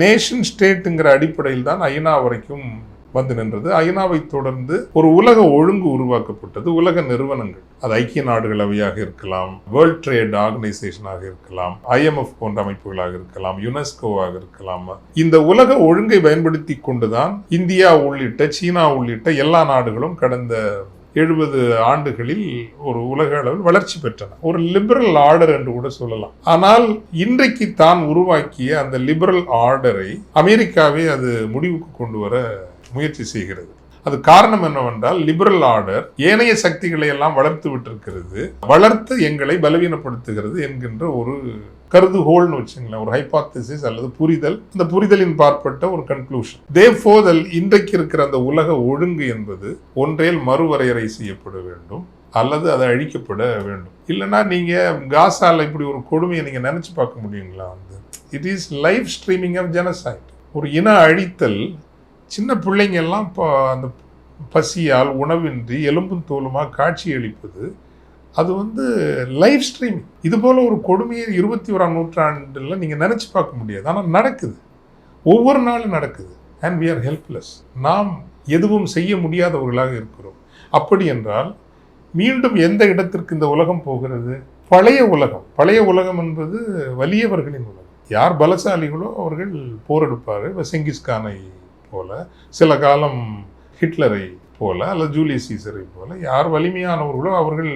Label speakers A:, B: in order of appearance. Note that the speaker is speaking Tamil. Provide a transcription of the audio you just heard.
A: நேஷன் ஸ்டேட்டுங்கிற அடிப்படையில் தான் ஐநா வரைக்கும் வந்து நின்றது. ஐநாவை தொடர்ந்து ஒரு உலக ஒழுங்கு உருவாக்கப்பட்டது. உலக நிறுவனங்கள், அது ஐக்கிய நாடுகள் அவையாக இருக்கலாம், வேர்ல்ட் ட்ரேட் ஆர்கனைசேஷனாக இருக்கலாம், IMF போன்ற அமைப்புகளாக இருக்கலாம், யுனெஸ்கோவாக இருக்கலாம். இந்த உலக ஒழுங்கை பயன்படுத்தி கொண்டுதான் இந்தியா உள்ளிட்ட சீனா உள்ளிட்ட எல்லா நாடுகளும் கடந்த 70 ஆண்டுகளில் ஒரு உலக அளவில் வளர்ச்சி பெற்றன. ஒரு லிபரல் ஆர்டர் என்று கூட சொல்லலாம். ஆனால் இன்றைக்கு தான் உருவாக்கிய அந்த லிபரல் ஆர்டரை அமெரிக்காவே அது முடிவுக்கு கொண்டு வர முயற்சி செய்கிறது. அது காரணம் என்னவென்றால், லிபரல் ஆர்டர் ஏனைய சக்திகளை எல்லாம் வளர்த்து விட்டிருக்கிறது, வளர்த்து எங்களை பலவீனப்படுத்துகிறது என்கின்ற ஒரு கருதுகோள்னு வச்சுங்களேன், ஒரு ஹைபாத்தசிஸ் அல்லது புரிதல். இந்த புரிதலின் பார்ப்பட்ட ஒரு கன்க்ளூஷன். தேர்ஃபோர் இன்றைக்கு இருக்கிற அந்த உலக ஒழுங்கு என்பது ஒன்றேல் மறுவரையறை செய்யப்பட வேண்டும் அல்லது அது அழிக்கப்பட வேண்டும். இல்லைன்னா நீங்க காசால இப்படி ஒரு கொடுமையை நீங்க நினைச்சு பார்க்க முடியுங்களா? It is live streaming of genocide. ஒரு இன அழித்தல். சின்ன பிள்ளைங்க எல்லாம் அந்த பசியால் உணவின்றி எலும்பும் தோலுமாக காட்சி அளிப்பது, அது லைவ் ஸ்ட்ரீமிங். இது போல ஒரு கொடுமையை 21ஆம் நூற்றாண்டில் நீங்கள் நினச்சி பார்க்க முடியாது. ஆனால் நடக்குது, ஒவ்வொரு நாளும் நடக்குது. And we are helpless. நாம் எதுவும் செய்ய முடியாதவர்களாக இருக்கிறோம். அப்படி என்றால் மீண்டும் எந்த இடத்திற்கு இந்த உலகம் போகிறது? பழைய உலகம். பழைய உலகம் என்பது வலியவர்களின் உலகம். யார் பலசாலிகளோ அவர்கள் போரெடுப்பார்கள். இப்போ செங்கிஸ்கானை போல, சில காலம் ஹிட்லரை போல அல்லது ஜூலியஸ் சீசரை போல யார் வலிமையானவர்களோ அவர்கள்